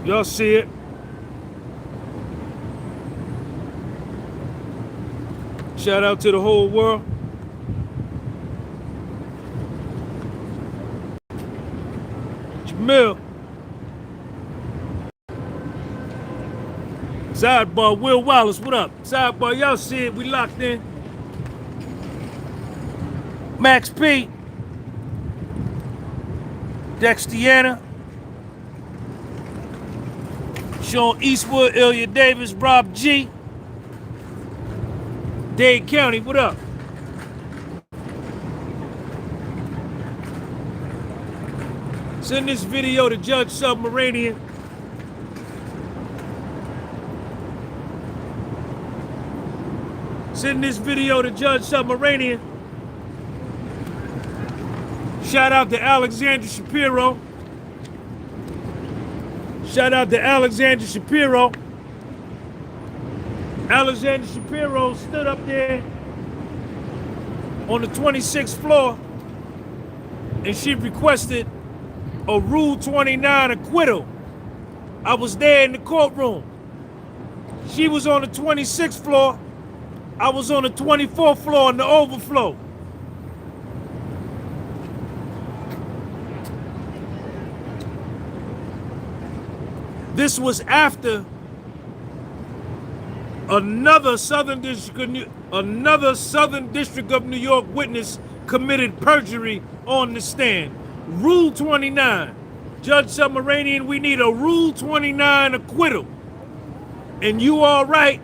Y'all see it? Shout out to the whole world. Jamil. Sidebar, Will Wallace, what up? Sidebar, y'all see it, we locked in. Max P. Dextiana. Sean Eastwood, Ilya Davis, Rob G. Dade County, what up? Send this video to Judge Subramanian. Send this video to Judge Subramanian. Shout out to Alexander Shapiro. Shout out to Alexander Shapiro. Alexander Shapiro stood up there on the 26th floor and she requested a Rule 29 acquittal. I was there in the courtroom. She was on the 26th floor. I was on the 24th floor in the overflow. This was after another Southern District of New York witness committed perjury on the stand. Rule 29. Judge Subramanian, we need a Rule 29 acquittal. And you all right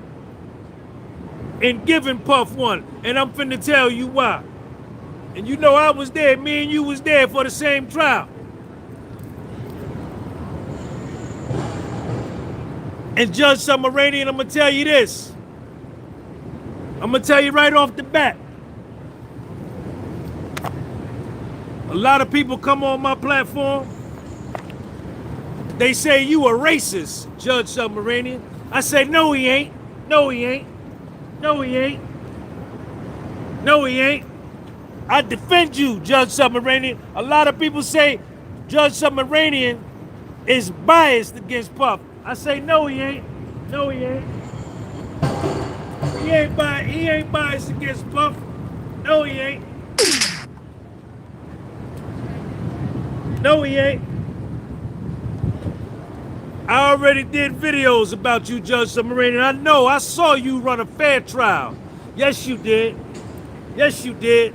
in giving Puff one. And I'm finna tell you why. And you know I was there, me and you was there for the same trial. And Judge Subramanian, I'm gonna tell you this. I'm gonna tell you right off the bat. A lot of people come on my platform. They say you a racist, Judge Subramanian. I say, no, he ain't. No, he ain't. No, he ain't. No, he ain't. I defend you, Judge Subramanian. A lot of people say Judge Subramanian is biased against Puff. I say, no, he ain't. No, he ain't. He ain't biased against Puff. No, he ain't. No, he ain't. I already did videos about you, Judge Subramanian. I know, I saw you run a fair trial. Yes, you did. Yes, you did.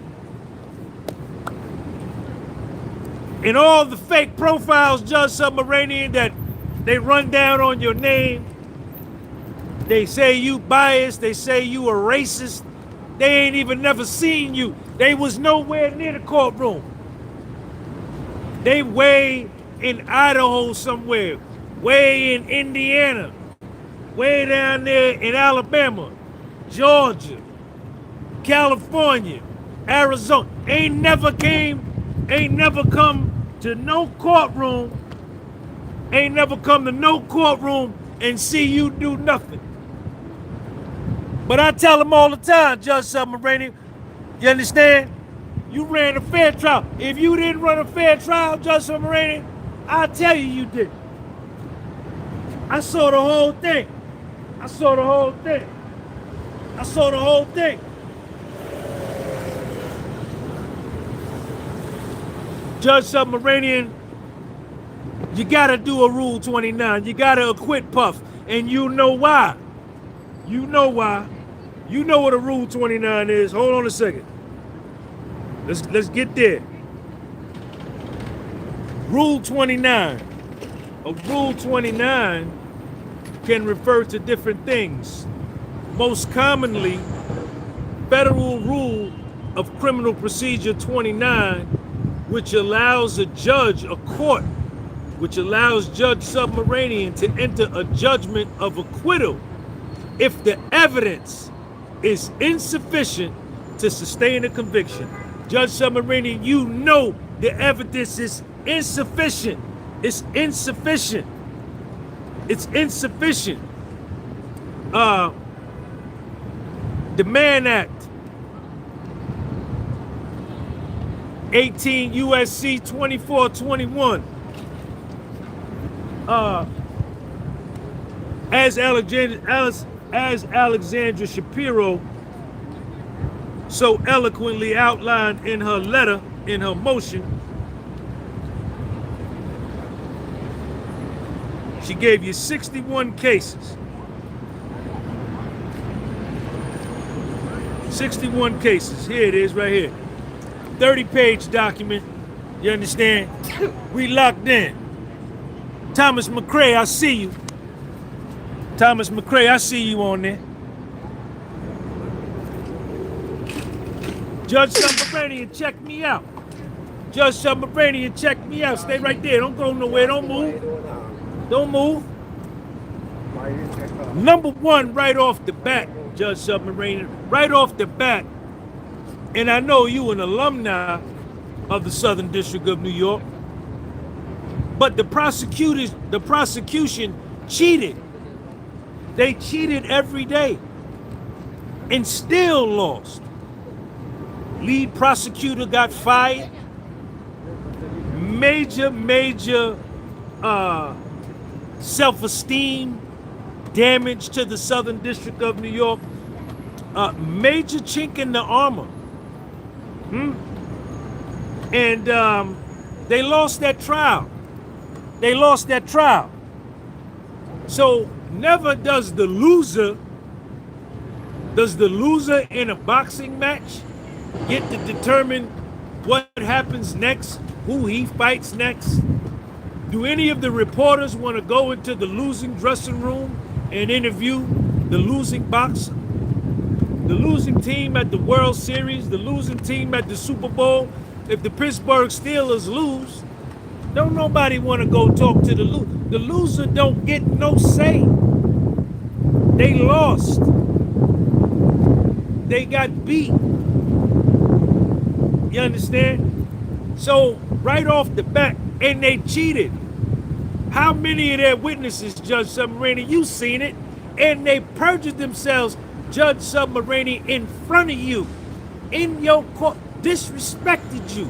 And all the fake profiles, Judge Subramanian, that they run down on your name. They say you biased. They say you a racist. They ain't even never seen you. They was nowhere near the courtroom. They way in Idaho somewhere, way in Indiana, way down there in Alabama, Georgia, California, Arizona. Ain't never come to no courtroom. Ain't never come to no courtroom and see you do nothing. But I tell them all the time, Judge Subramanian, you understand? You ran a fair trial. If you didn't run a fair trial, Judge Subramanian, I'll tell you you didn't. I saw the whole thing. I saw the whole thing. I saw the whole thing. Judge Subramanian, you gotta do a Rule 29. You gotta acquit Puff. And you know why. You know why. You know what a Rule 29 is. Hold on a second. Let's get there. Rule 29. A Rule 29 can refer to different things. Most commonly, Federal Rule of Criminal Procedure 29, which allows a judge, a court, which allows Judge Subramanian to enter a judgment of acquittal if the evidence is insufficient to sustain a conviction. Judge Subramanian, you know the evidence is insufficient. It's insufficient. It's insufficient. The Mann Act, 18 USC 2421. As Alexandra Shapiro so eloquently outlined in her letter, in her motion, she gave you 61 cases. 61 cases. Here it is right here. 30-page document. You understand? We locked in. Thomas McCray, I see you. Thomas McCray, I see you on there. Judge Subramanian, check me out. Judge Subramanian, check me out. Stay right there. Don't go nowhere. Don't move. Don't move. Number one, right off the bat, Judge Submarine, right off the bat, and I know you an alumni of the Southern District of New York, but the prosecution cheated. They cheated every day and still lost. Lead prosecutor got fired. Major self-esteem damage to the Southern District of New York. Major chink in the armor. And they lost that trial. They lost that trial. So never does the loser in a boxing match get to determine what happens next, who he fights next. Do any of the reporters want to go into the losing dressing room and interview the losing boxer? The losing team at the World Series, the losing team at the Super Bowl. If the Pittsburgh Steelers lose, don't nobody want to go talk to the loser. The loser don't get no say. They lost. They got beat. You understand? So right off the bat, and they cheated. How many of their witnesses, Judge Submaranian, you seen it, and they perjured themselves, Judge Submaranian, in front of you, in your court, disrespected you,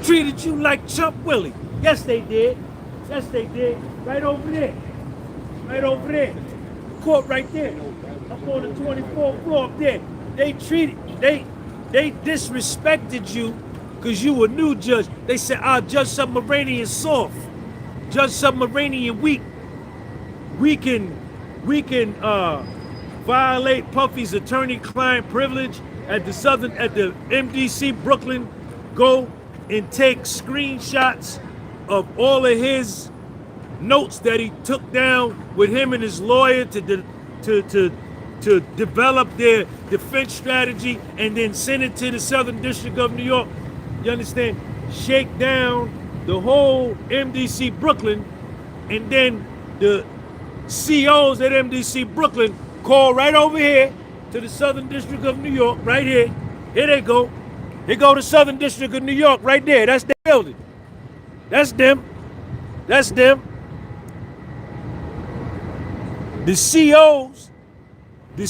treated you like Chump Willie. Yes, they did. Yes, they did. Right over there. Right over there. Court right there. Up on the 24th floor up there. They disrespected you because you were new judge. They said, Judge Submaranian soft. Judge Submaranian weak. We can violate Puffy's attorney-client privilege at the MDC Brooklyn. Go and take screenshots of all of his notes that he took down with him and his lawyer to develop their defense strategy and then send it to the Southern District of New York. You understand? Shake down the whole MDC Brooklyn, and then the COs at MDC Brooklyn call right over here to the Southern District of New York, right here. Here they go. They go to Southern District of New York right there. That's their building. That's them. That's them. The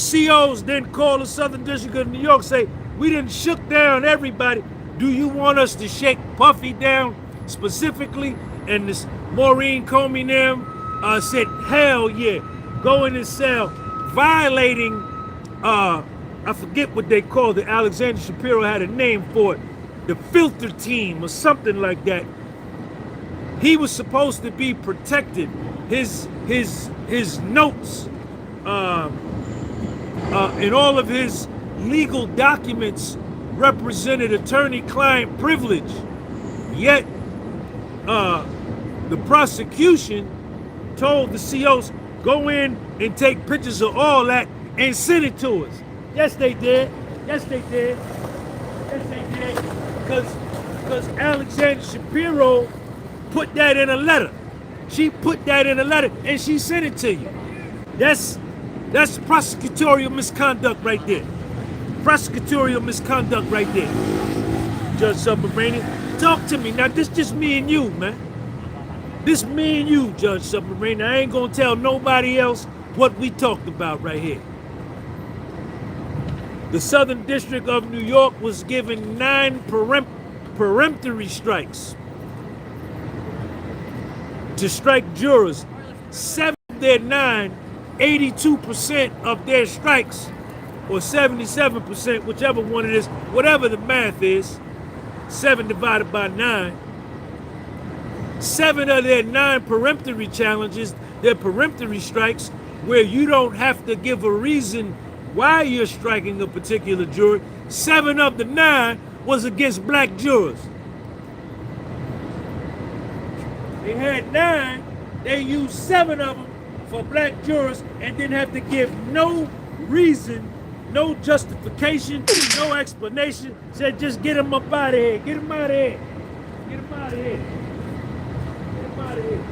COs then call the Southern District of New York, say, we done shook down everybody. Do you want us to shake Puffy down specifically? And this Maureen Comey and them said, hell yeah, go in his cell, violating, I forget what they called it. Alexander Shapiro had a name for it. The filter team or something like that. He was supposed to be protected. His notes and all of his legal documents represented attorney-client privilege. Yet, the prosecution told the COs, go in and take pictures of all that and send it to us. Yes, they did. Yes, they did. Yes, they did. Because Alexander Shapiro put that in a letter. She put that in a letter and she sent it to you. That's prosecutorial misconduct right there. Prosecutorial misconduct right there. Judge Subramanian, talk to me. Now, this just me and you, man. This me and you, Judge Submaranian. I ain't gonna tell nobody else what we talked about right here. The Southern District of New York was given 9 peremptory strikes to strike jurors. 7 of their 9 82% of their strikes, or 77%, whichever one it is, whatever the math is, 7 divided by 9, 7 of their 9 peremptory challenges, they're peremptory strikes, where you don't have to give a reason why you're striking a particular juror. 7 of the 9 was against black jurors. They had 9, they used 7 of them for black jurors and didn't have to give no reason, no justification, no explanation. Said just get them up out of here, get them out of here, get them out of here, get them out of here.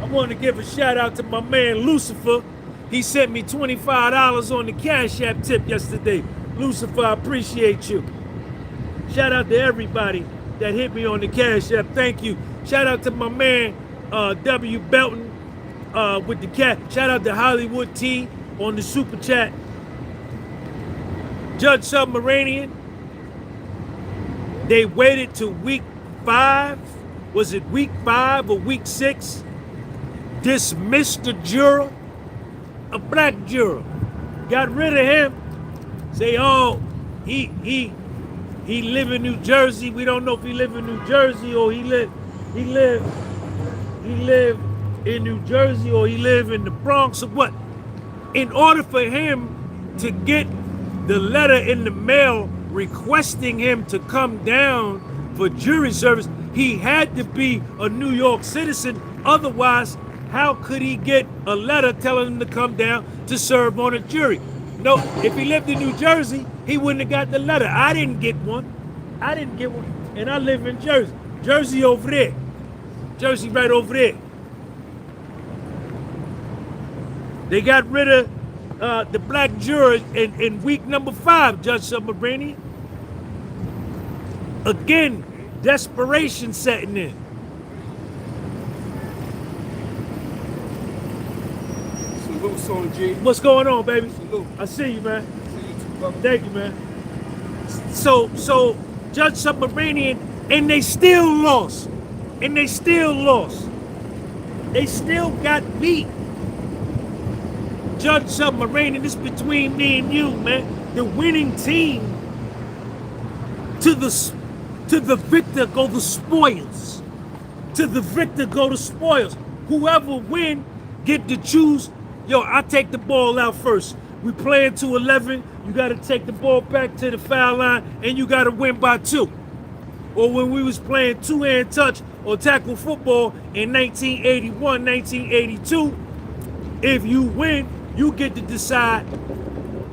I want to give a shout out to my man Lucifer. He sent me $25 on the Cash App tip yesterday. Lucifer, I appreciate you. Shout out to everybody that hit me on the Cash App. Thank you. Shout out to my man W. Belton with the cat. Shout out to Hollywood T on the Super Chat. Judge Subramanian. They waited to week 5. Was it week 5 or week 6? Dismissed the juror, a black juror. Got rid of him. Say, oh, he live in New Jersey. We don't know if he live in New Jersey or he live in New Jersey or he live in the Bronx or what. In order for him to get the letter in the mail requesting him to come down for jury service, he had to be a New York citizen. Otherwise, how could he get a letter telling him to come down to serve on a jury? No, if he lived in New Jersey, he wouldn't have got the letter. I didn't get one. I didn't get one. And I live in Jersey. Jersey over there. Jersey right over there. They got rid of the black juror in week number 5, Judge Subramanian. Again, desperation setting in. Salute, Son G. What's going on, baby? Salute. I see you, man. See you too, brother. Thank you, man. So Judge Subramanian, and they still lost. And they still lost. They still got beat. Judge Subramanian, this between me and you, man. The winning team, to the victor go the spoils. To the victor go the spoils. Whoever win get to choose. Yo, I take the ball out first. We playing to 11. You got to take the ball back to the foul line, and you got to win by 2. Or when we was playing two-hand touch or tackle football in 1981, 1982, if you win, you get to decide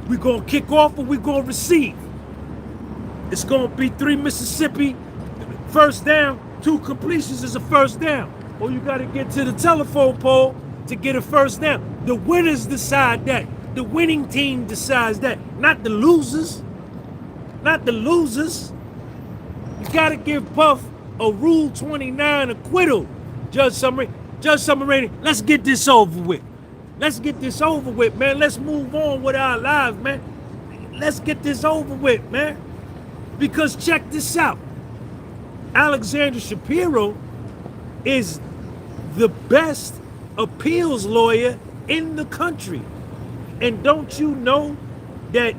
we going to kick off or we going to receive. It's going to be 3 Mississippi, first down, 2 completions is a first down. Or you got to get to the telephone pole to get a first down. The winners decide that. The winning team decides that, not the losers. Not the losers. You got to give Puff a Rule 29 acquittal, Judge Subramanian. Let's get this over with. Let's get this over with, man. Let's move on with our lives, man. Let's get this over with, man. Because check this out. Alexander Shapiro is the best appeals lawyer in the country. And don't you know that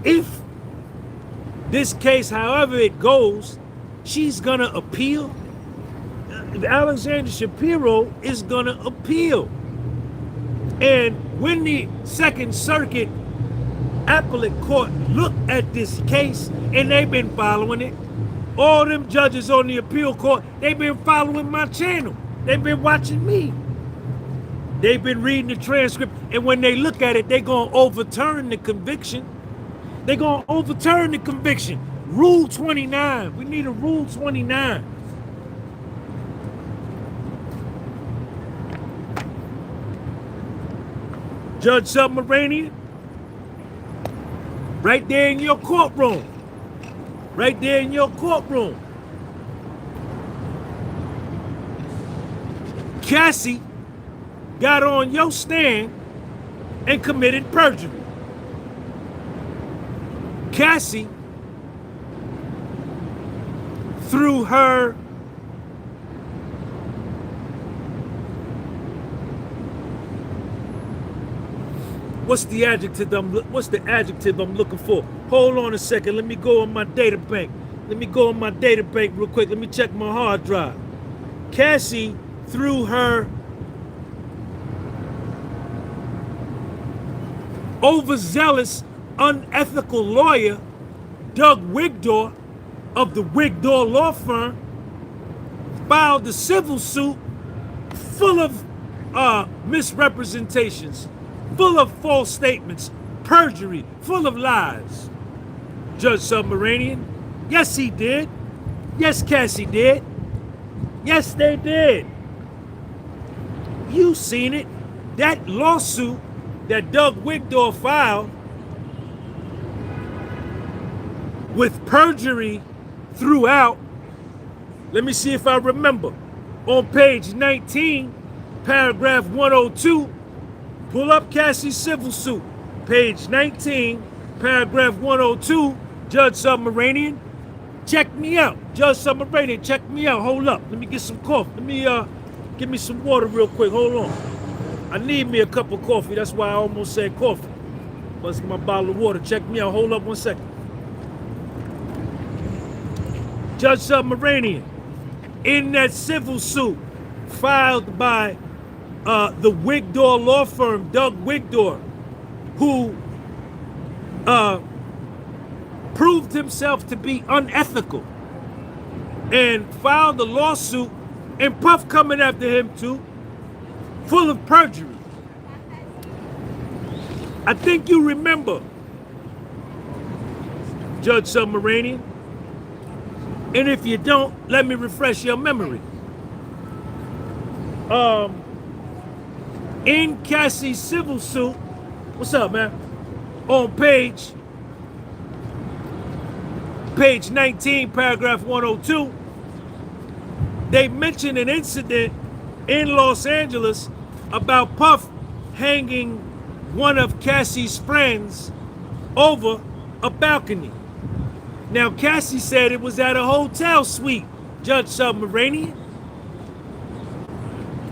if this case, however it goes, she's gonna appeal? Alexander Shapiro is gonna appeal. And when the Second Circuit Appellate Court looked at this case, and they've been following it, all them judges on the appeal court, they've been following my channel. They've been watching me. They've been reading the transcript, and when they look at it, they're going to overturn the conviction. They're going to overturn the conviction. Rule 29. We need a Rule 29. Judge Subramanian, right there in your courtroom. Right there in your courtroom. Cassie got on your stand and committed perjury. Cassie, through her What's the adjective I'm looking for? Hold on a second. Let me go on my data bank. Let me go on my data bank real quick. Let me check my hard drive. Cassie, through her overzealous, unethical lawyer, Doug Wigdor of the Wigdor law firm, filed a civil suit full of misrepresentations, full of false statements, perjury, full of lies. Judge Subramanian, yes, he did. Yes, Cassie did. Yes, they did. You seen it. That lawsuit that Doug Wigdor filed with perjury throughout. Let me see if I remember. On page 19, paragraph 102, pull up Cassie's civil suit. Page 19, paragraph 102, Judge Subramanian, check me out. Judge Subramanian, check me out. Hold up. Let me get some coffee. Let me give me some water real quick. Hold on. I need me a cup of coffee. That's why I almost said coffee. Let's get my bottle of water. Check me out. Hold up 1 second. Judge Subramanian, in that civil suit filed by the Wigdor law firm, Doug Wigdor, who proved himself to be unethical and filed a lawsuit, and Puff coming after him too, full of perjury. I think you remember, Judge Subramanian, and if you don't, let me refresh your memory. In Cassie's civil suit, what's up, man? On page 19, paragraph 102, they mentioned an incident in Los Angeles about Puff hanging one of Cassie's friends over a balcony. Now, Cassie said it was at a hotel suite, Judge Subramanian.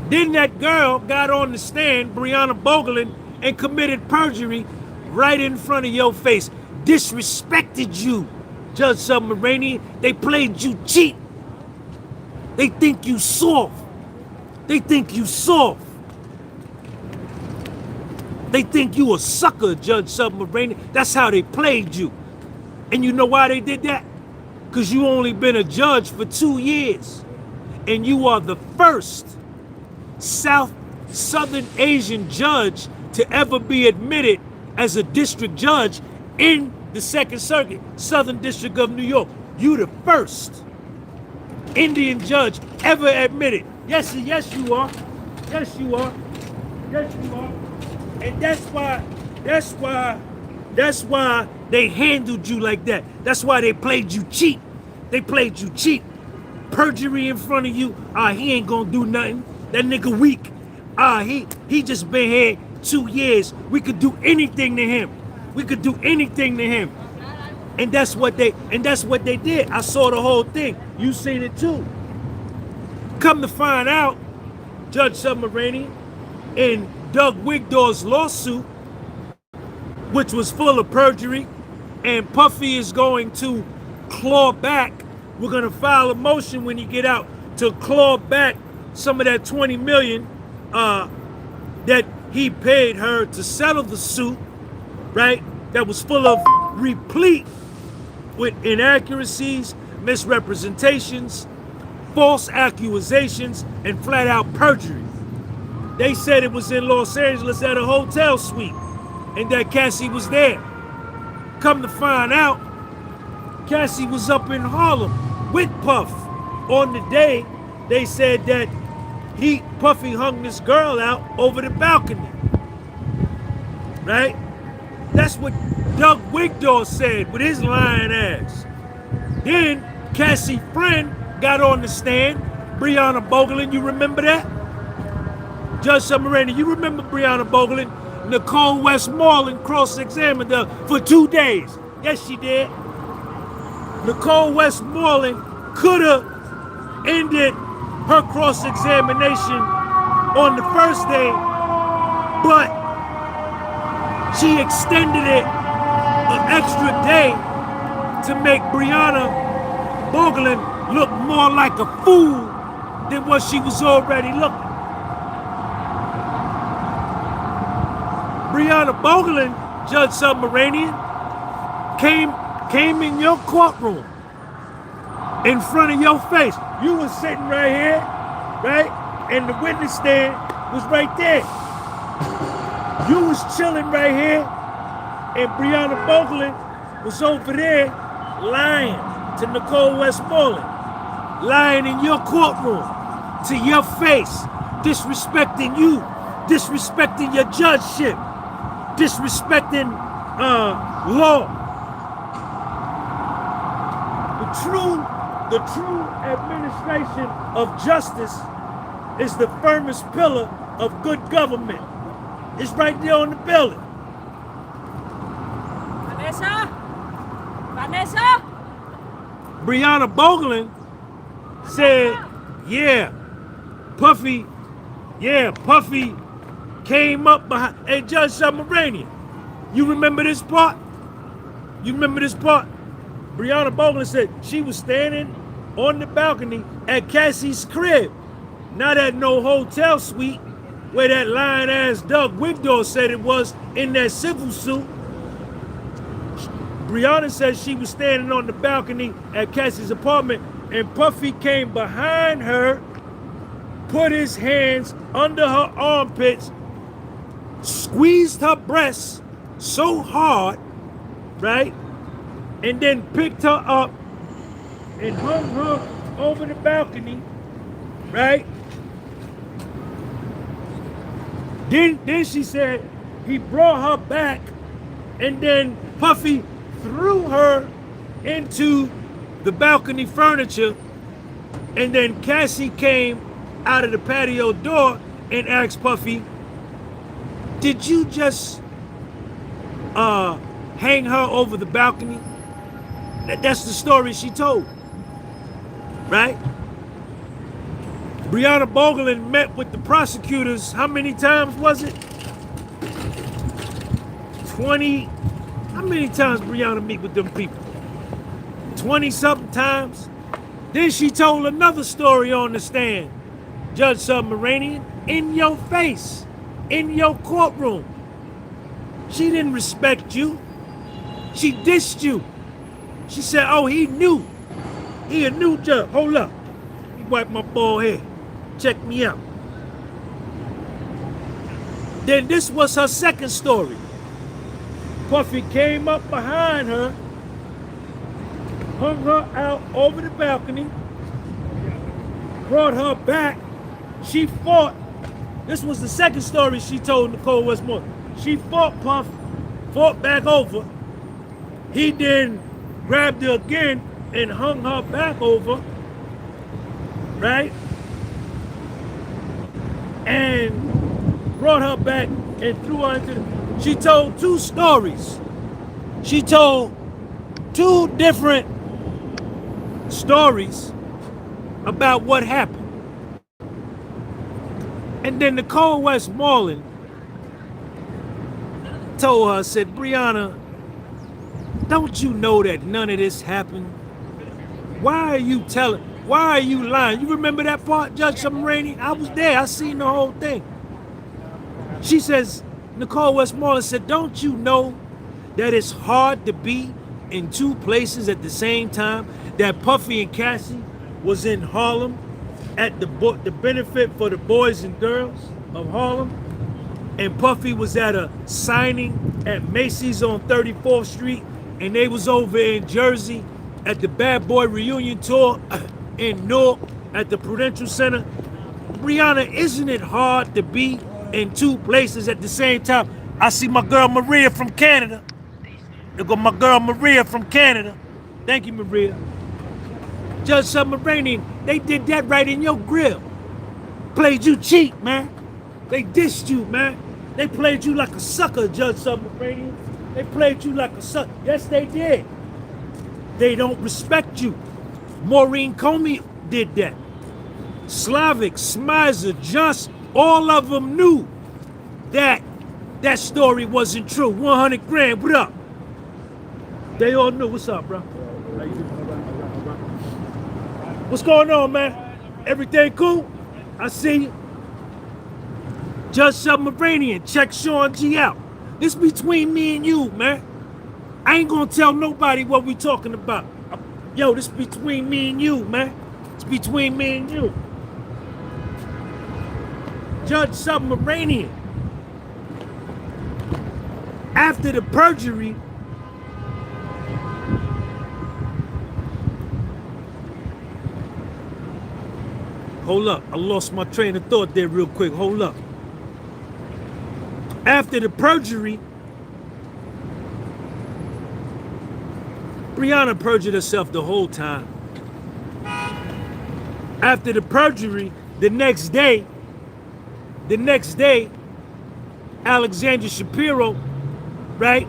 Then that girl got on the stand, Brianna Bogelin, and committed perjury right in front of your face. Disrespected you, Judge Subramanian. They played you cheap. They think you soft. They think you soft. They think you a sucker, Judge Subramanian. That's how they played you. And you know why they did that? Because you only been a judge for 2 years. And you are the first Southern Asian judge to ever be admitted as a district judge in the Second Circuit, Southern District of New York. You the first Indian judge ever admitted. Yes, yes you are. Yes you are. Yes you are. And that's why they handled you like that. That's why they played you cheap. They played you cheap. Perjury in front of you. He ain't gonna do nothing. That nigga weak. He just been here 2 years. We could do anything to him. We could do anything to him. And that's what they did. I saw the whole thing. You seen it too. Come to find out, Judge Subramanian, in Doug Wigdor's lawsuit, which was full of perjury, and Puffy is going to claw back. We're gonna file a motion when he get out to claw back some of that $20 million that he paid her to settle the suit, right? That was full of replete with inaccuracies, misrepresentations, false accusations, and flat out perjury. They said it was in Los Angeles at a hotel suite and that Cassie was there. Come to find out, Cassie was up in Harlem with Puff. On the day, they said that Puffy hung this girl out over the balcony. Right? That's what Doug Wigdor said with his lying ass. Then Cassie's friend got on the stand, Brianna Bogelin, you remember that? Judge Subramanian, you remember Brianna Bogelin? Nicole Westmoreland cross-examined her for 2 days. Yes, she did. Nicole Westmoreland could have ended her cross-examination on the first day, but She extended it an extra day to make Brianna Boglin look more like a fool than what she was already looking. Brianna Boglin, Judge Subramanian, came in your courtroom in front of your face. You was sitting right here, right? And the witness stand was right there. You was chilling right here, and Brianna Boglin was over there lying to Nicole Westmoreland, lying in your courtroom to your face, disrespecting you, disrespecting your judgeship, disrespecting law. The true administration of justice is the firmest pillar of good government. It's right there on the building. Vanessa? Brianna Boglin said, Puffy came up behind. Hey, Judge Subramanian, you remember this part? Brianna Boglin said she was standing on the balcony at Cassie's crib, not at no hotel suite where that lying-ass Doug Wigdor said it was in that civil suit. Brianna said she was standing on the balcony at Cassie's apartment, and Puffy came behind her, put his hands under her armpits, squeezed her breasts so hard, right? And then picked her up and hung her over the balcony, right? Then she said he brought her back, and then Puffy threw her into the balcony furniture, and then Cassie came out of the patio door and asked Puffy, did you just hang her over the balcony? That's the story she told, right? Brianna Boglin met with the prosecutors, how many times was it? 20, how many times Brianna meet with them people? 20-something times. Then she told another story on the stand, Judge Subramanian, in your face, in your courtroom. She didn't respect you. She dissed you. She said, oh, he knew. He a new judge. Hold up. He wiped my bald head. Check me out. Then this was her second story. Puffy came up behind her, hung her out over the balcony, brought her back. She fought. This was the second story she told Nicole Westmoreland. She fought Puff, fought back over. He then grabbed her again and hung her back over, right? And brought her back and threw her into the... She told two stories. She told two different stories about what happened. And then Nicole Westmoreland told her, said, Brianna, don't you know that none of this happened? Why are you telling? Why are you lying? You remember that part, Judge Subramanian? I was there. I seen the whole thing. She says, Nicole Westmoreland said, don't you know that it's hard to be in two places at the same time? That Puffy and Cassie was in Harlem at the benefit for the boys and girls of Harlem, and Puffy was at a signing at Macy's on 34th Street, and they was over in Jersey at the Bad Boy reunion tour in Newark at the Prudential Center. Brianna, isn't it hard to be in two places at the same time? I see my girl Maria from Canada. There go my girl Maria from Canada. Thank you, Maria. Judge Subramanian, they did that right in your grill. Played you cheap, man. They dissed you, man. They played you like a sucker, Judge Subramanian. They played you like a sucker. Yes, they did. They don't respect you. Maureen Comey did that. Slavic, Smizer, Just, all of them knew that that story wasn't true. 100 grand, what up? They all knew. What's up, bro? How you doing? All right. What's going on, man? Everything cool? I see you. Judge Submaranian, check Sean G out. This between me and you, man. I ain't gonna tell nobody what we talking about. Yo, this between me and you, man. It's between me and you. Judge Submaranian. After the perjury, hold up, I lost my train of thought there real quick. Hold up. After the perjury, Brianna perjured herself the whole time. After the perjury, the next day, Alexandra Shapiro, right,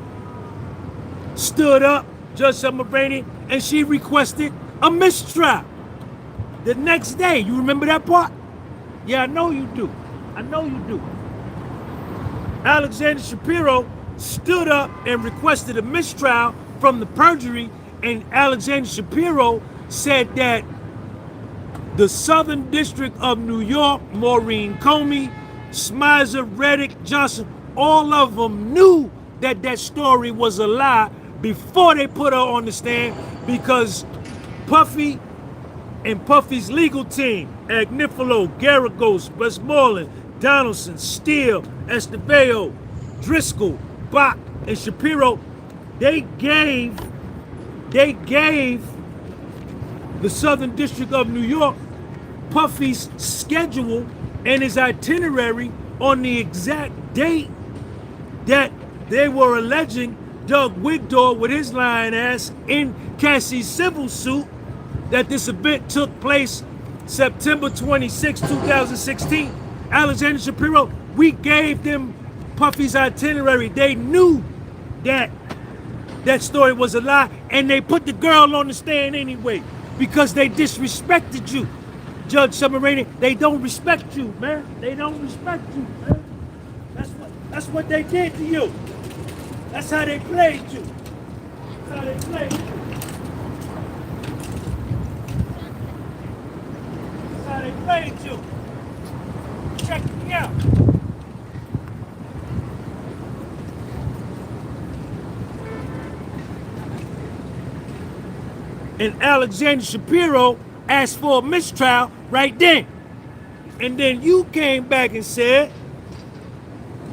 stood up, Judge Submaranian, and she requested a mistrial. The next day, you remember that part? Yeah, I know you do. I know you do. Alexandra Shapiro stood up and requested a mistrial from the perjury, and Alexandra Shapiro said that the Southern District of New York, Maureen Comey, Smizer, Reddick, Johnson, all of them knew that that story was a lie before they put her on the stand, because Puffy and Puffy's legal team, Agnifilo, Garagos, Westmoreland, Donaldson, Steele, Estevao, Driscoll, Bach, and Shapiro, they gave the Southern District of New York Puffy's schedule and his itinerary on the exact date that they were alleging Doug Wigdor with his lying ass in Cassie's civil suit, that this event took place September 26, 2016. Alexander Shapiro, we gave them Puffy's itinerary. They knew that that story was a lie, and they put the girl on the stand anyway because they disrespected you. Judge Submaranian, they don't respect you, man. They don't respect you, man. That's what they did to you. That's how they played you. That's how they played you. That's how they played you. Check me out. And Alexander Shapiro asked for a mistrial right then. And then you came back and said,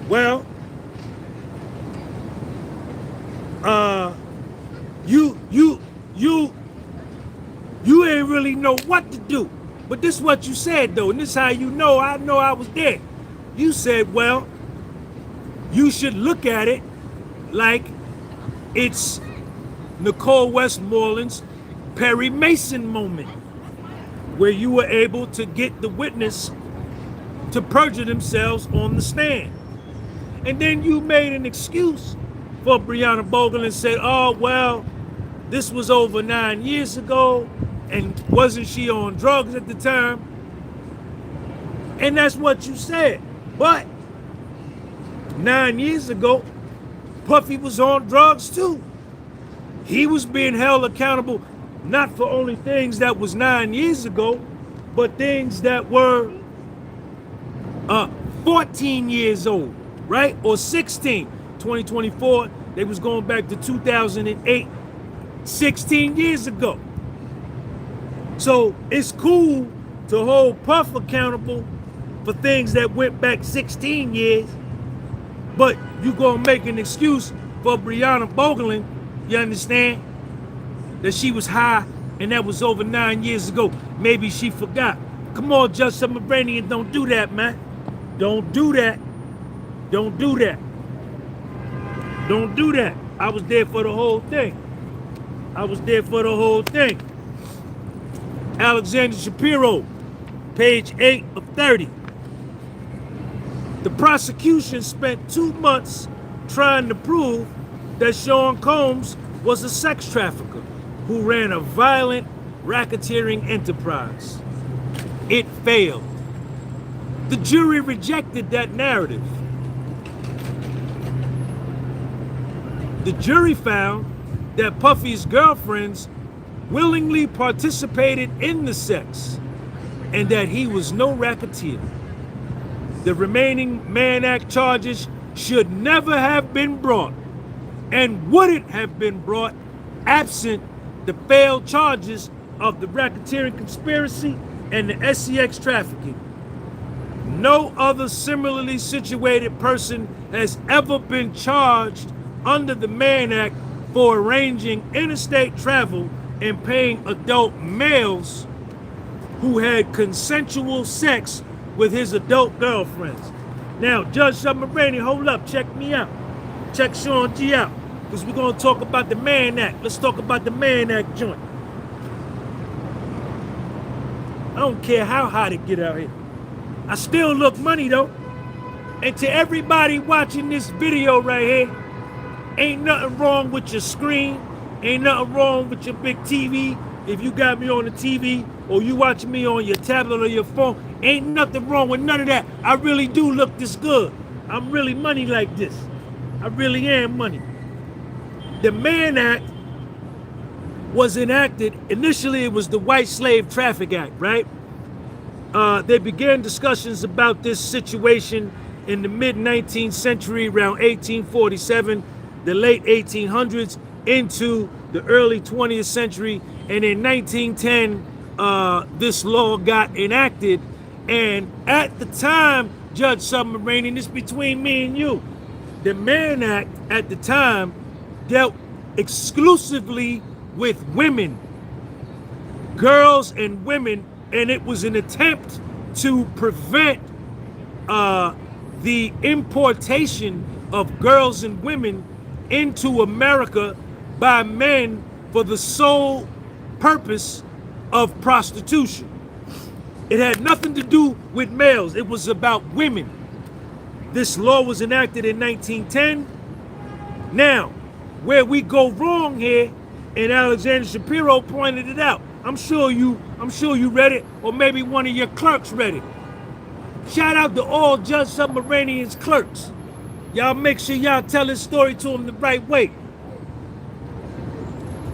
well, you ain't really know what to do. But this is what you said though, and this is how you know I was there. You said, well, you should look at it like it's Nicole Westmoreland's Perry Mason moment, where you were able to get the witness to perjure themselves on the stand. And then you made an excuse for Breonna Bogle and said, oh, well, this was over 9 years ago, and wasn't she on drugs at the time? And that's what you said. But 9 years ago, Puffy was on drugs too. He was being held accountable not for only things that was 9 years ago, but things that were 14 years old, right? Or 16. 2024, they was going back to 2008, 16 years ago. So it's cool to hold Puff accountable for things that went back 16 years, but you gonna make an excuse for Breonna Bogle, you understand? That she was high and that was over 9 years ago. Maybe she forgot. Come on, Judge Submaranian, don't do that, man. Don't do that. Don't do that. Don't do that. I was there for the whole thing. I was there for the whole thing. Alexander Shapiro, page 8 of 30. The prosecution spent 2 months trying to prove that Sean Combs was a sex trafficker who ran a violent racketeering enterprise. It failed. The jury rejected that narrative. The jury found that Puffy's girlfriends willingly participated in the sex and that he was no racketeer. The remaining Mann Act charges should never have been brought and wouldn't have been brought absent the failed charges of the racketeering conspiracy and the SEX trafficking. No other similarly situated person has ever been charged under the Mann Act for arranging interstate travel and paying adult males who had consensual sex with his adult girlfriends. Now, Judge Subramanian, hold up, check me out. Check Sean G out, because we're going to talk about the Mann Act. Let's talk about the Mann Act joint. I don't care how hot it get out here. I still look money, though. And to everybody watching this video right here, ain't nothing wrong with your screen. Ain't nothing wrong with your big TV. If you got me on the TV or you watching me on your tablet or your phone, ain't nothing wrong with none of that. I really do look this good. I'm really money like this. I really am money. The Mann Act was enacted. Initially, it was the White Slave Traffic Act, right? They began discussions about this situation in the mid-19th century, around 1847, the late 1800s, into the early 20th century. And in 1910, this law got enacted. And at the time, Judge Subramanian, this between me and you, the Mann Act at the time dealt exclusively with women, girls and women, and it was an attempt to prevent the importation of girls and women into America by men for the sole purpose of prostitution. It had nothing to do with males. It was about women. This law was enacted in 1910. Now, where we go wrong here, and Alexander Shapiro pointed it out. I'm sure you read it, or maybe one of your clerks read it. Shout out to all Judge Subramanian's clerks. Y'all make sure y'all tell this story to them the right way.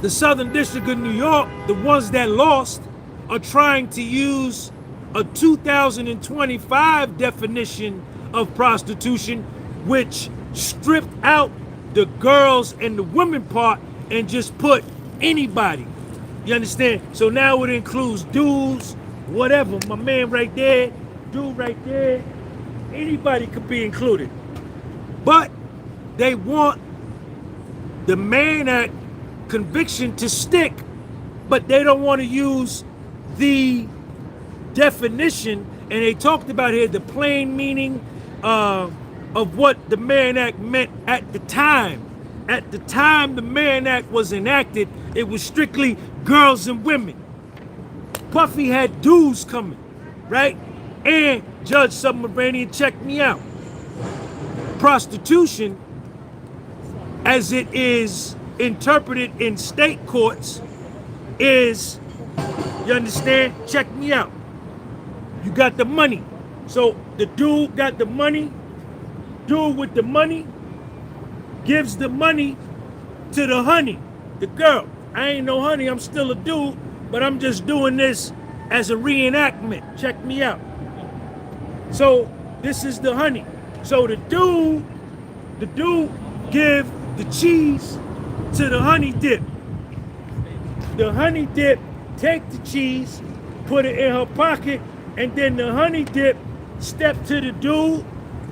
The Southern District of New York, the ones that lost, are trying to use a 2025 definition of prostitution, which stripped out the girls and the women part and just put anybody. You understand? So now it includes dudes, whatever. My man right there, dude right there, anybody could be included. But they want the Mann Act conviction to stick, but they don't want to use the definition. And they talked about here the plain meaning of what the Mann Act meant at the time. At the time the Mann Act was enacted, it was strictly girls and women. Puffy had dudes coming, right? And Judge Subramanian, check me out. Prostitution, as it is interpreted in state courts, is, you understand? Check me out. You got the money. So the dude got the money. Dude with the money gives the money to the honey, the girl. I ain't no honey, I'm still a dude, but I'm just doing this as a reenactment. Check me out. So this is the honey. So the dude give the cheese to the honey dip. The honey dip take the cheese, put it in her pocket, and then the honey dip step to the dude,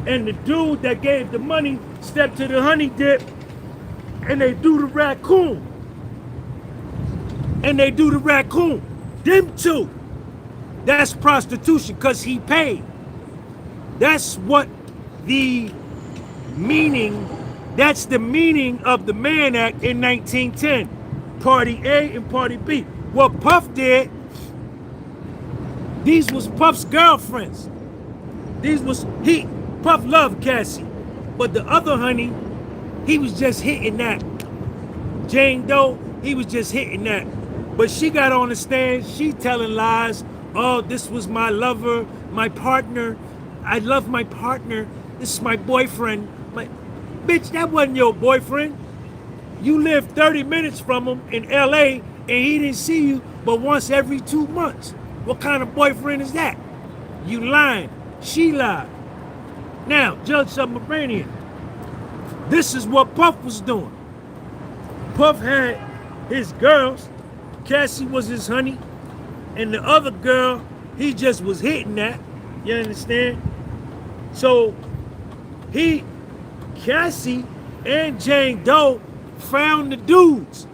and the dude that gave the money step to the honey dip, and they do the raccoon. And they do the raccoon. Them two. That's prostitution, because he paid. That's what the meaning, that's the meaning of the Mann Act in 1910. Party A and Party B. What Puff did, these was Puff's girlfriends. Puff loved Cassie. But the other honey, he was just hitting that. Jane Doe, he was just hitting that. But she got on the stand, she telling lies. Oh, this was my lover, my partner. I love my partner. This is my boyfriend. Bitch, that wasn't your boyfriend. You live 30 minutes from him in LA and he didn't see you but once every 2 months. What kind of boyfriend is that? You lying. She lied. Now, Judge Subramanian, this is what Puff was doing. Puff had his girls. Cassie was his honey. And the other girl, he just was hitting that. You understand? So, Cassie and Jane Doe found the dudes.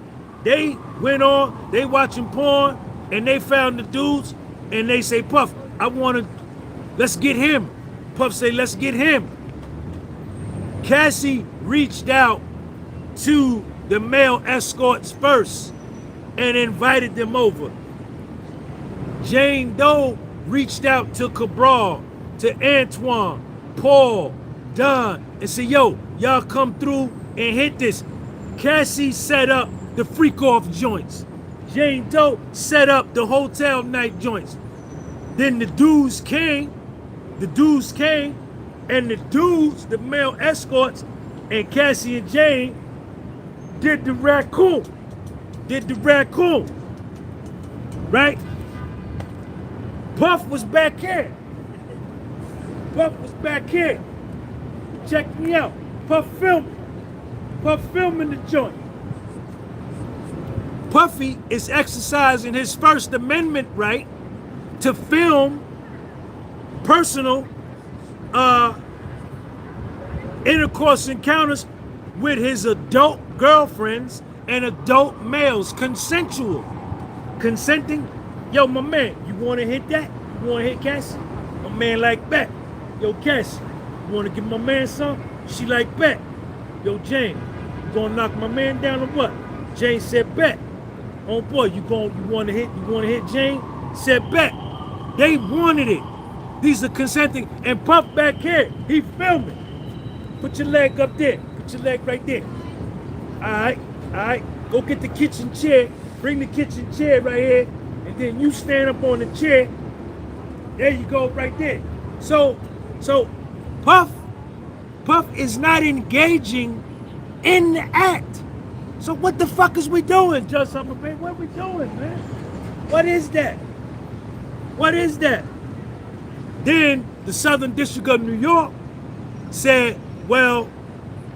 They went on, they watching porn, and they found the dudes, and they say, Puff, let's get him. Puff say, let's get him. Cassie reached out to the male escorts first and invited them over. Jane Doe reached out to Cabral, to Antoine, Paul, Don, and said, yo, y'all come through and hit this. Cassie set up the freak off joints. Jane Doe set up the hotel night joints. Then the dudes came, and the dudes, the male escorts, and Cassie and Jane did the raccoon. Right? Puff was back here. Check me out. Puff filming the joint. Puffy is exercising his First Amendment right to film personal intercourse encounters with his adult girlfriends and adult males, consenting. Yo, my man, you want to hit that? You want to hit Cassie? My man like that. Yo, Cassie, you want to give my man some? She like bet. Yo, Jane, you gonna knock my man down or what? Jane said bet. Oh boy, you want to hit Jane? Said bet. They wanted it. These are consenting. And Puff back here, he filming. Put your leg up there. Put your leg right there. All right. Go get the kitchen chair. Bring the kitchen chair right here. And then you stand up on the chair. There you go, right there. So Puff is not engaging in the act. So what the fuck is we doing, Judge Subramanian? What are we doing, man? What is that? Then the Southern District of New York said, well,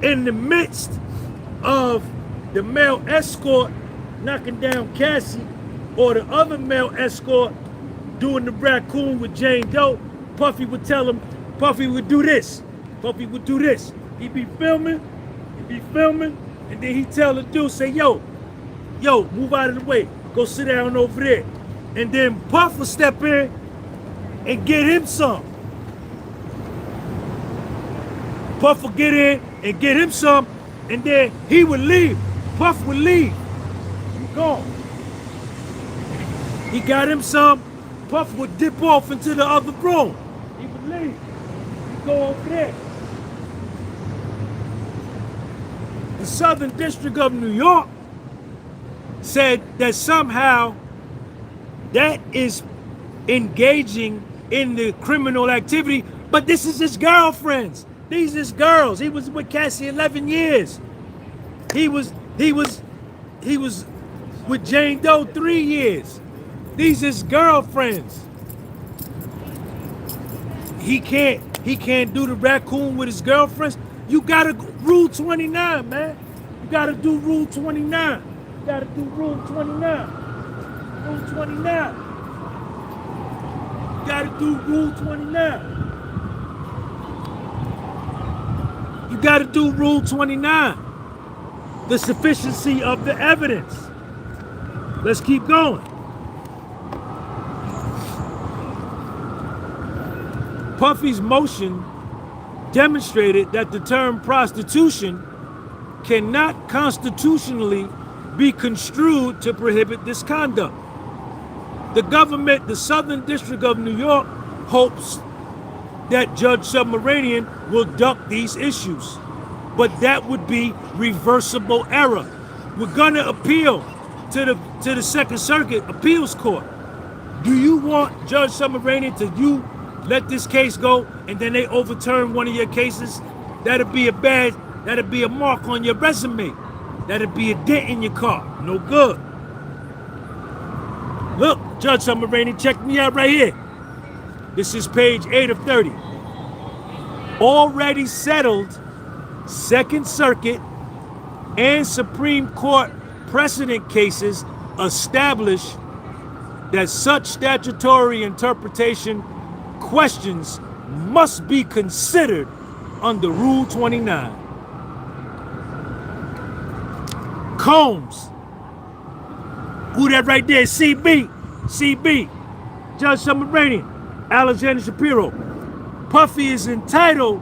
in the midst of the male escort knocking down Cassie or the other male escort doing the raccoon with Jane Doe, Puffy would tell him, Puffy would do this. He'd be filming, and then he'd tell the dude, say, yo, move out of the way. Go sit down over there. And then Puff would step in and get him some. Puff would get in and get him some, and then he would leave. Puff would leave. He gone. He got him some. Puff would dip off into the other room. He would leave. He'd go over there. The Southern District of New York said that somehow that is engaging in the criminal activity, but this is his girlfriends. These is girls. He was with Cassie 11 years. He was with Jane Doe 3 years. These is girlfriends. He can't do the raccoon with his girlfriends. You gotta Rule 29, man. You gotta do Rule 29. You gotta do Rule 29. Rule 29. You gotta do Rule 29. You gotta do Rule 29. The sufficiency of the evidence. Let's keep going. Puffy's motion demonstrated that the term prostitution cannot constitutionally be construed to prohibit this conduct. The government, the Southern District of New York, hopes that Judge Subramanian will duck these issues, but that would be reversible error. We're gonna appeal to the Second Circuit Appeals Court. Do you want Judge Subramanian to let this case go and then they overturn one of your cases? That'd be a mark on your resume. That'd be a dent in your car. No good. Look, Judge Subramanian, check me out right here. This is page 8 of 30. Already settled Second Circuit and Supreme Court precedent cases establish that such statutory interpretation questions must be considered under Rule 29. Combs. Who that right there? CB. CB. Judge Subramanian. Alexander Shapiro. Puffy is entitled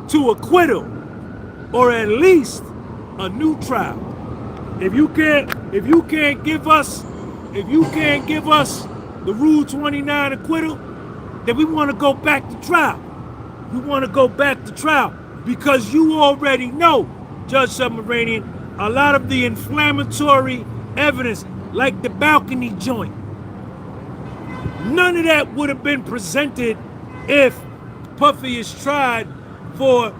to acquittal, or at least a new trial. If you can't give us the Rule 29 acquittal, then we want to go back to trial. We want to go back to trial because you already know, Judge Subramanian, a lot of the inflammatory evidence, like the balcony joint, none of that would have been presented if Puffy is tried for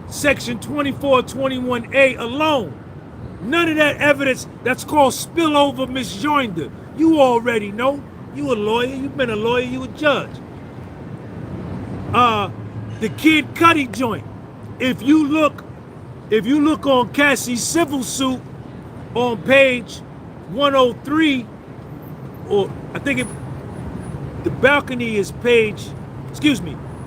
Section 2421A alone. None of that evidence, that's called spillover misjoinder. You already know. You a lawyer. You've been a lawyer. You a judge. The Kid Cudi joint. If you look on Cassie's civil suit on page 103, or I think the balcony is page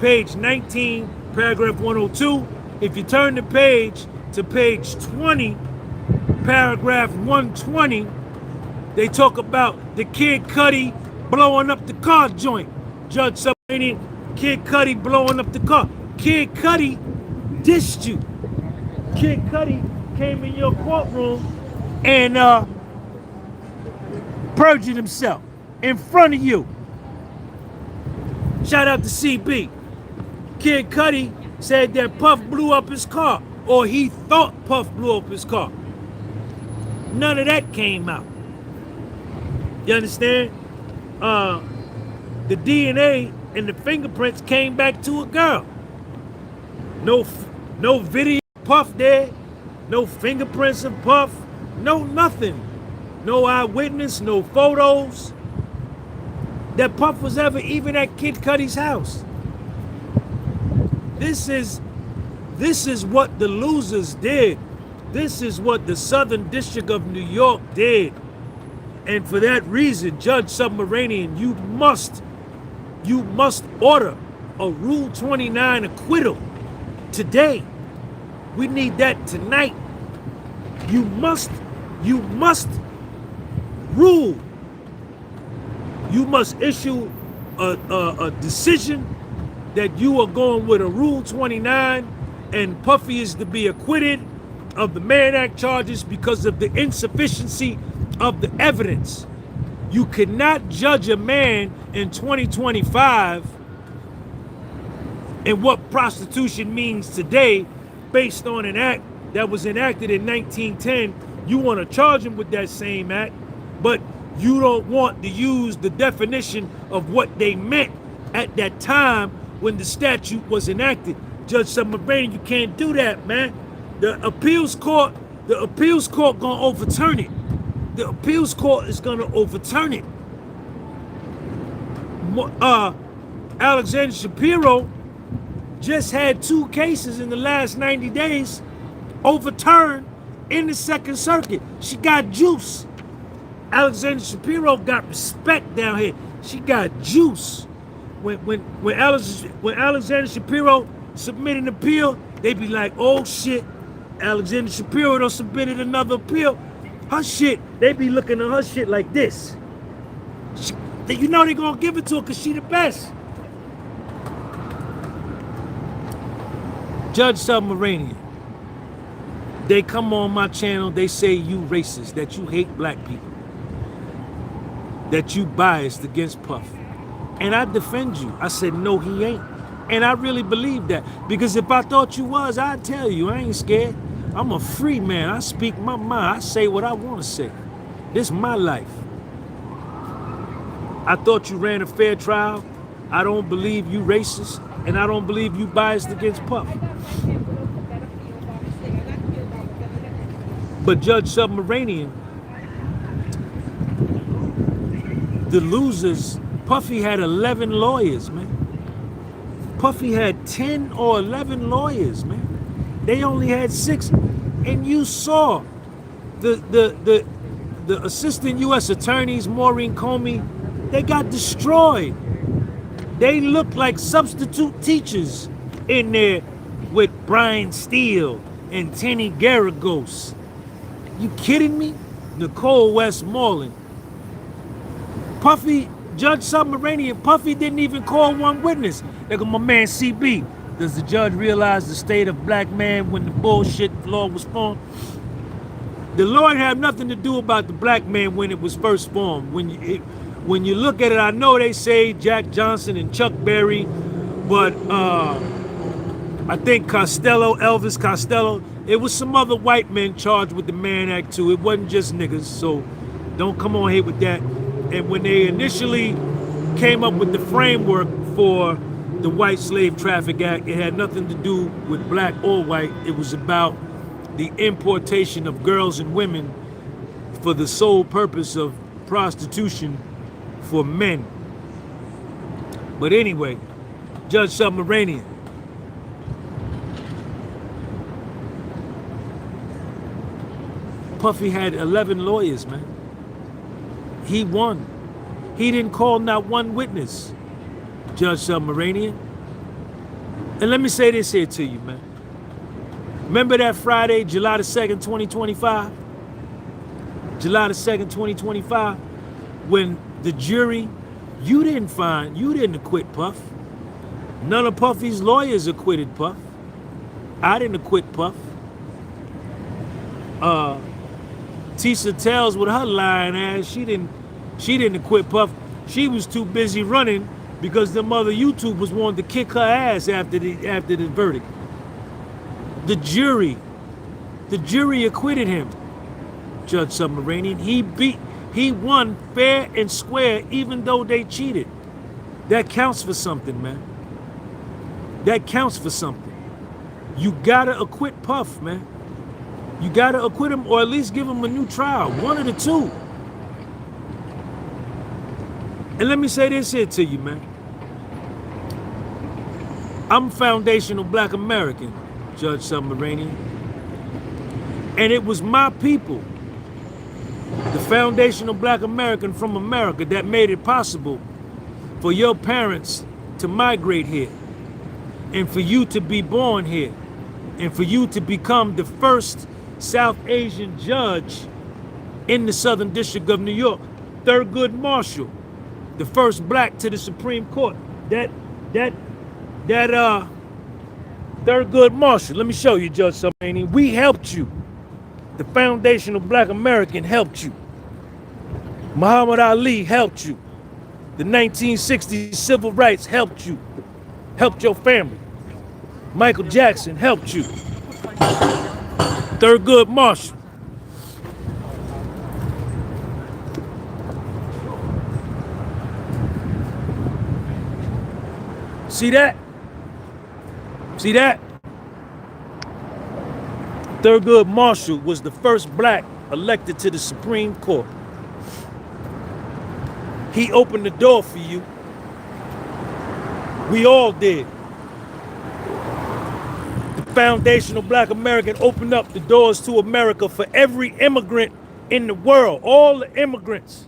19, paragraph 102. If you turn the page to page 20, paragraph 120, they talk about the Kid Cudi blowing up the car joint. Judge Subramanian, Kid Cudi blowing up the car. Kid Cudi dissed you. Kid Cudi came in your courtroom and perjured himself in front of you. Shout out to CB. Kid Cudi said that Puff blew up his car, or he thought Puff blew up his car. None of that came out. You understand? The DNA and the fingerprints came back to a girl. No video of Puff there. No fingerprints of Puff. No nothing. No eyewitness. No photos that Puff was ever even at Kid Cudi's house. This is what the losers did. This is what the Southern District of New York did. And for that reason, Judge Subramanian, you must order a Rule 29 acquittal today. We need that tonight. You must rule. You must issue a decision that you are going with a Rule 29 and Puffy is to be acquitted of the Mann Act charges because of the insufficiency of the evidence. You cannot judge a man in 2025 and what prostitution means today based on an act that was enacted in 1910. You want to charge him with that same act, but you don't want to use the definition of what they meant at that time when the statute was enacted. Judge Subramanian, you can't do that, man. The appeals court gonna overturn it. The appeals court is gonna overturn it. Alexander Shapiro just had 2 cases in the last 90 days overturned in the Second Circuit. She got juice. Alexander Shapiro got respect down here. She got juice. When Alexander Shapiro submitted an appeal, they be like, oh shit, Alexander Shapiro done submitted another appeal. Her shit, they be looking at her shit like this. You know they gonna give it to her because she the best. Judge Subramanian, they come on my channel, they say you racist, that you hate black people, that you biased against Puff. And I defend you. I said, no, he ain't. And I really believe that. Because if I thought you was, I'd tell you. I ain't scared. I'm a free man. I speak my mind. I say what I want to say. This is my life. I thought you ran a fair trial. I don't believe you racist. And I don't believe you biased against Puff. But Judge Subramanian, the losers, Puffy had 11 lawyers, man. Puffy had 10 or 11 lawyers, man. They only had 6. And you saw the assistant U.S. attorneys, Maureen Comey, they got destroyed. They looked like substitute teachers in there with Brian Steele and Tenny Garagos. You kidding me? Nicole Westmoreland. Puffy, Judge Subramanian, Puffy didn't even call one witness. Like my man CB, does the judge realize the state of black man when the bullshit law was formed? The law had nothing to do about the black man when it was first formed. When you look at it, I know they say Jack Johnson and Chuck Berry, but I think Elvis Costello, it was some other white men charged with the Mann Act too. It wasn't just niggas, so don't come on here with that. And when they initially came up with the framework for the White Slave Traffic Act, it had nothing to do with black or white. It was about the importation of girls and women for the sole purpose of prostitution for men. But anyway, Judge Subramanian. Puffy had 11 lawyers, man. He won. He didn't call not one witness, Judge Subramanian. And let me say this here to you, man. Remember that Friday, July the 2nd, 2025? July the 2nd, 2025, when the jury, you didn't acquit Puff. None of Puffy's lawyers acquitted Puff. I didn't acquit Puff. Tisha tells with her lying ass, she didn't acquit Puff. She was too busy running because the mother YouTube was wanting to kick her ass after the verdict. The jury acquitted him, Judge Subramanian. He won fair and square even though they cheated. That counts for something, man. That counts for something. You gotta acquit Puff, man. You gotta acquit him or at least give him a new trial. One of the two. And let me say this here to you, man. I'm foundational black American, Judge Subramanian. And it was my people, the foundational black American from America, that made it possible for your parents to migrate here and for you to be born here and for you to become the first South Asian judge in the Southern District of New York. Thurgood Marshall, the first black to the Supreme Court. That Thurgood Marshall, let me show you, Judge Subramanian. We helped you. The foundational black American helped you. Muhammad Ali helped you. The 1960s civil rights helped you. Helped your family. Michael Jackson helped you. Thurgood Marshall. See that? See that? Thurgood Marshall was the first black elected to the Supreme Court. He opened the door for you. We all did. The foundational black American opened up the doors to America for every immigrant in the world. All the immigrants,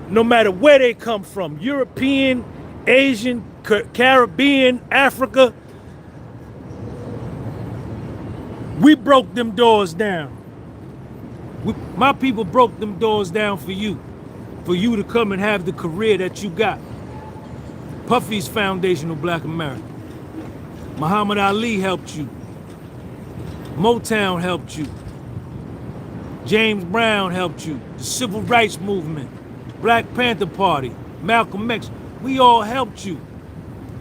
no matter where they come from, European, Asian, Caribbean, Africa. We broke them doors down. My people broke them doors down for you to come and have the career that you got. Puffy's foundational black America. Muhammad Ali helped you. Motown helped you. James Brown helped you. The Civil Rights Movement, Black Panther Party, Malcolm X. We all helped you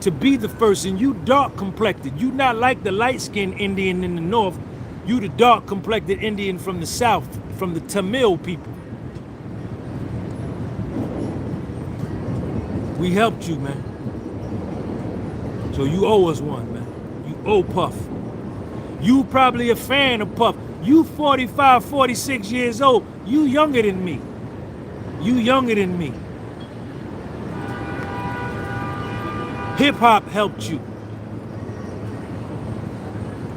to be the first, and you dark complected. You not like the light-skinned Indian in the north. You the dark complected Indian from the south, from the Tamil people. We helped you, man. So you owe us one, man. You owe Puff. You probably a fan of Puff. You 45, 46 years old. You younger than me. You younger than me. Hip hop helped you.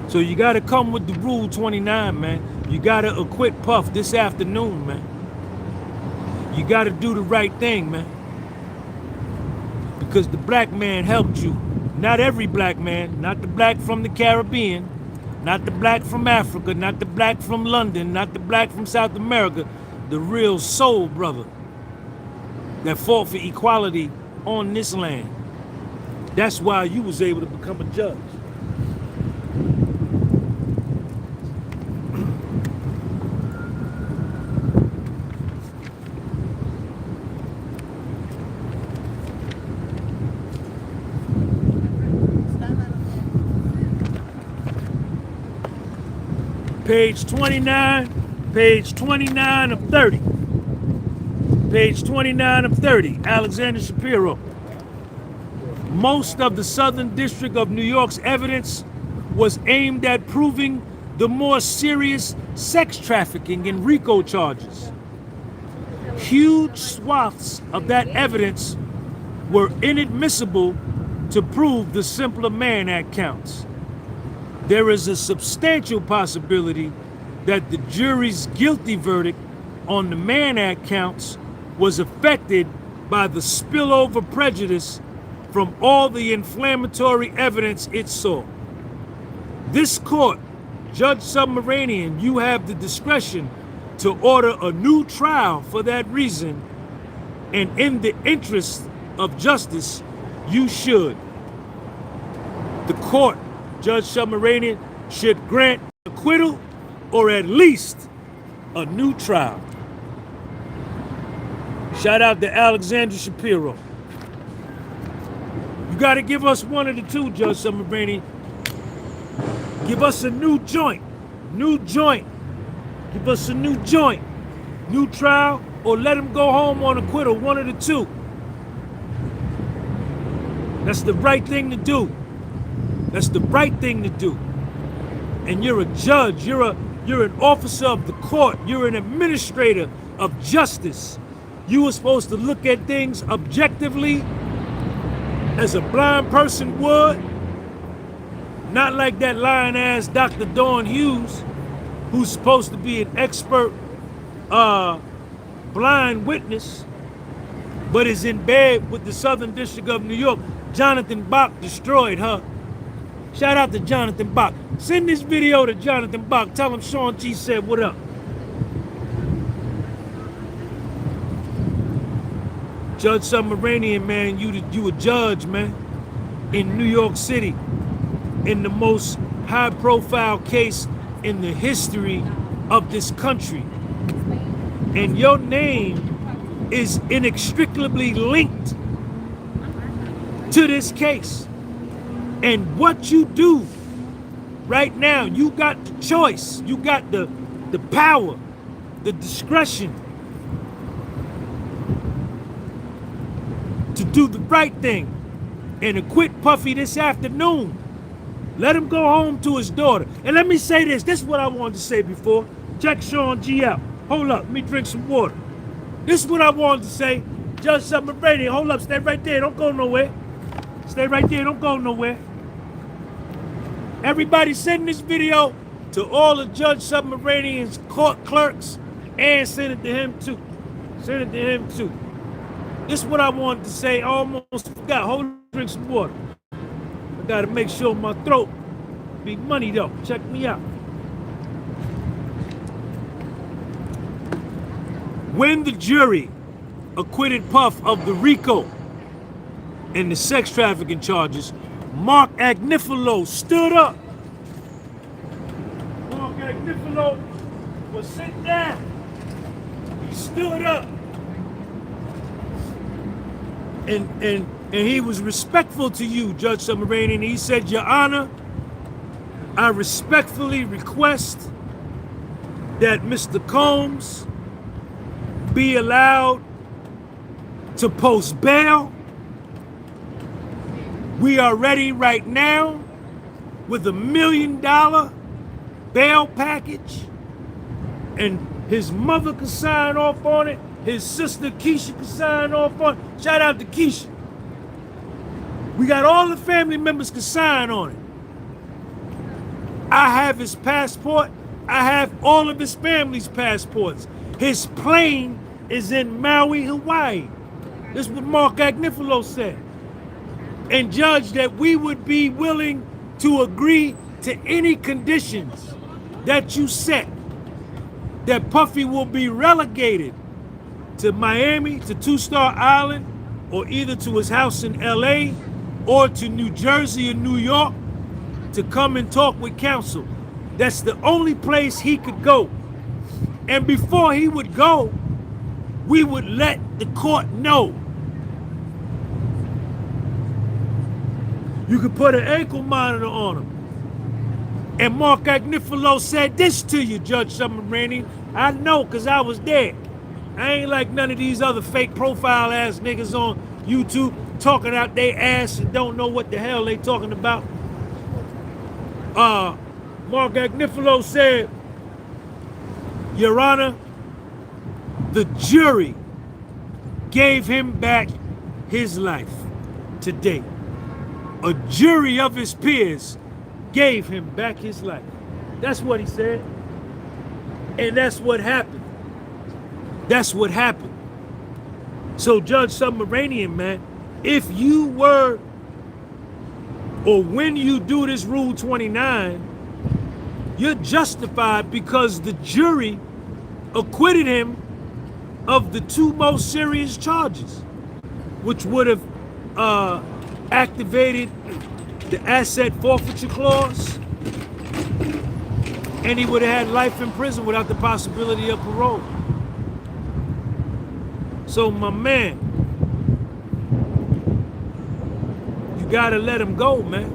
So you gotta come with the rule 29, man. You gotta acquit Puff this afternoon, man. You gotta do the right thing, man. Because the black man helped you. Not every black man, not the black from the Caribbean, not the black from Africa, not the black from London, not the black from South America, the real soul brother that fought for equality on this land. That's why you was able to become a judge. Page 29 of 30. Page 29 of 30, Alexander Shapiro. Most of the Southern District of New York's evidence was aimed at proving the more serious sex trafficking and RICO charges. Huge swaths of that evidence were inadmissible to prove the simpler Mann Act counts. There is a substantial possibility that the jury's guilty verdict on the Mann Act counts was affected by the spillover prejudice from all the inflammatory evidence it saw. This court, Judge Subramanian, you have the discretion to order a new trial for that reason, and in the interest of justice, you should. The court, Judge Subramanian, should grant acquittal or at least a new trial. Shout out to Alexander Shapiro. You gotta give us one of the two, Judge Subramanian. Give us a new joint. New joint. Give us a new joint. New trial, or let him go home on acquittal, one of the two. That's the right thing to do. That's the right thing to do. And you're a judge, you're an officer of the court, you're an administrator of justice. You were supposed to look at things objectively as a blind person would. Not like that lying ass Dr. Dawn Hughes, who's supposed to be an expert blind witness, but is in bed with the Southern District of New York. Jonathan Bach destroyed her. Shout out to Jonathan Bach. Send this video to Jonathan Bach. Tell him Sean G said what up. Judge Subramanian, man, you a judge, man, in New York City, in the most high-profile case in the history of this country. And your name is inextricably linked to this case. And what you do right now, you got the choice, you got the power, the discretion to do the right thing and acquit Puffy this afternoon. Let him go home to his daughter. And let me say this is what I wanted to say before. Check Sean G out. Hold up, let me drink some water. This is what I wanted to say. Judge Subramanian, hold up, stay right there, don't go nowhere. Stay right there, don't go nowhere. Everybody send this video to all of Judge Subramanian's court clerks and send it to him too. Send it to him too. This is what I wanted to say. I almost forgot. Hold on, drink some water. I gotta make sure my throat be money though. Check me out. When the jury acquitted Puff of the RICO and the sex trafficking charges, Mark Agnifilo stood up. Mark Agnifilo was sitting down. He stood up. And he was respectful to you, Judge Subramanian. He said, Your Honor, I respectfully request that Mr. Combs be allowed to post bail. We are ready right now with $1 million bail package and his mother could sign off on it, his sister Keisha could sign off on it. Shout out to Keisha. We got all the family members could sign on it. I have his passport. I have all of his family's passports. His plane is in Maui, Hawaii. This is what Mark Agnifilo said. And judge, that we would be willing to agree to any conditions that you set, that Puffy will be relegated to Miami, to Two-Star Island, or either to his house in LA, or to New Jersey or New York to come and talk with counsel. That's the only place he could go. And before he would go, we would let the court know. You could put an ankle monitor on him. And Mark Agnifilo said this to you, Judge Subramanian. I know, because I was there. I ain't like none of these other fake profile ass niggas on YouTube talking out their ass and don't know what the hell they talking about. Mark Agnifilo said, Your Honor, the jury gave him back his life today. A jury of his peers gave him back his life. That's what he said. And that's what happened. That's what happened. So Judge Subramanian, man, if you were, or when you do this Rule 29, you're justified because the jury acquitted him of the two most serious charges, which would have activated the asset forfeiture clause, and he would have had life in prison without the possibility of parole. So my man, you gotta let him go, man.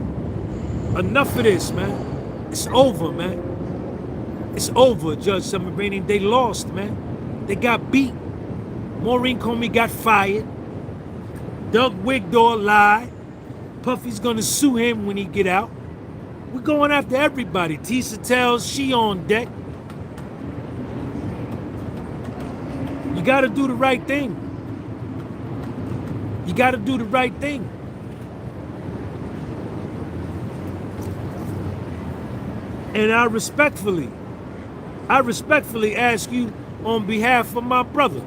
Enough of this, man. It's over, man. It's over, Judge Subramanian. They lost, man. They got beat. Maureen Comey got fired. Doug Wigdor lied. Puffy's gonna sue him when he get out. We're going after everybody. Tisa tells she on deck. You gotta do the right thing. You gotta do the right thing. And I respectfully ask you on behalf of my brother,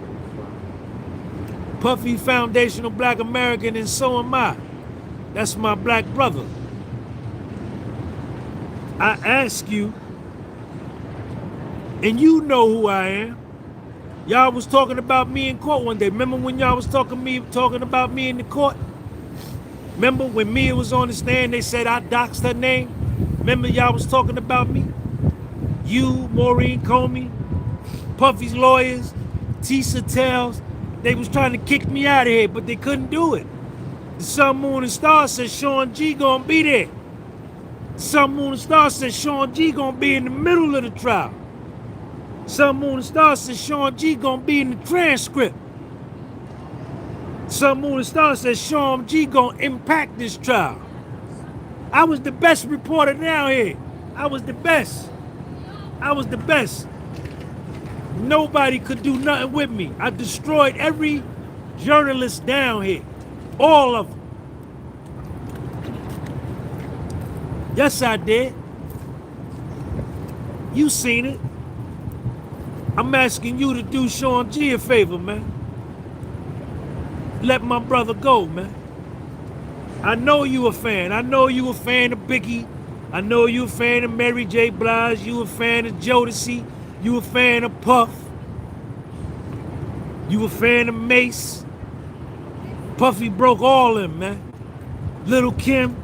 Puffy Foundational Black American, and so am I. That's my black brother. I ask you, and you know who I am. Y'all was talking about me in court one day. Remember when y'all was talking about me in the court? Remember when Mia was on the stand, they said I doxed her name? Remember y'all was talking about me? You, Maureen Comey, Puffy's lawyers, Tisa Tells, they was trying to kick me out of here, but they couldn't do it. The Sun, Moon, and Stars said Sean G gonna be there. The Sun, Moon, and Stars said Sean G gonna be in the middle of the trial. Sun, Moon, and Stars said Sean G gonna be in the transcript. Sun, Moon, and Stars said Sean G gonna impact this trial. I was the best reporter down here. I was the best. I was the best. Nobody could do nothing with me. I destroyed every journalist down here. All of them. Yes, I did. You seen it. I'm asking you to do Sean G a favor, man. Let my brother go, man. I know you a fan. I know you a fan of Biggie. I know you a fan of Mary J. Blige. You a fan of Jodeci. You a fan of Puff. You a fan of Mace. Puffy broke all them, man. Little Kim.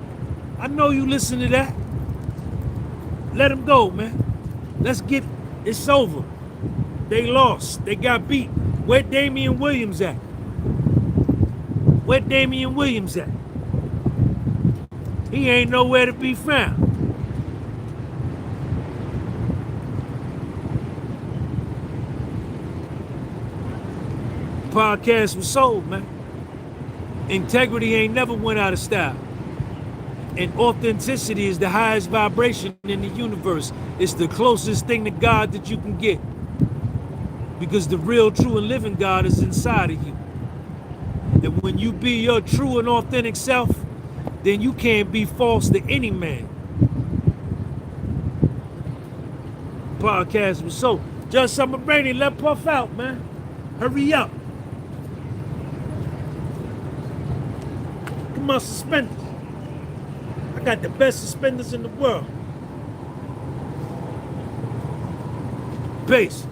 I know you listen to that. Let him go, man. Let's get, it's over. They lost. They got beat. Where Damian Williams at? Where Damian Williams at? He ain't nowhere to be found. Podcast was sold, man. Integrity ain't never went out of style. And authenticity is the highest vibration in the universe. It's the closest thing to God that you can get. Because the real, true, and living God is inside of you. And when you be your true and authentic self, then you can't be false to any man. Podcast was so. Judge Subramanian, let Puff out, man. Hurry up. Come on, suspenders. I got the best suspenders in the world. Base.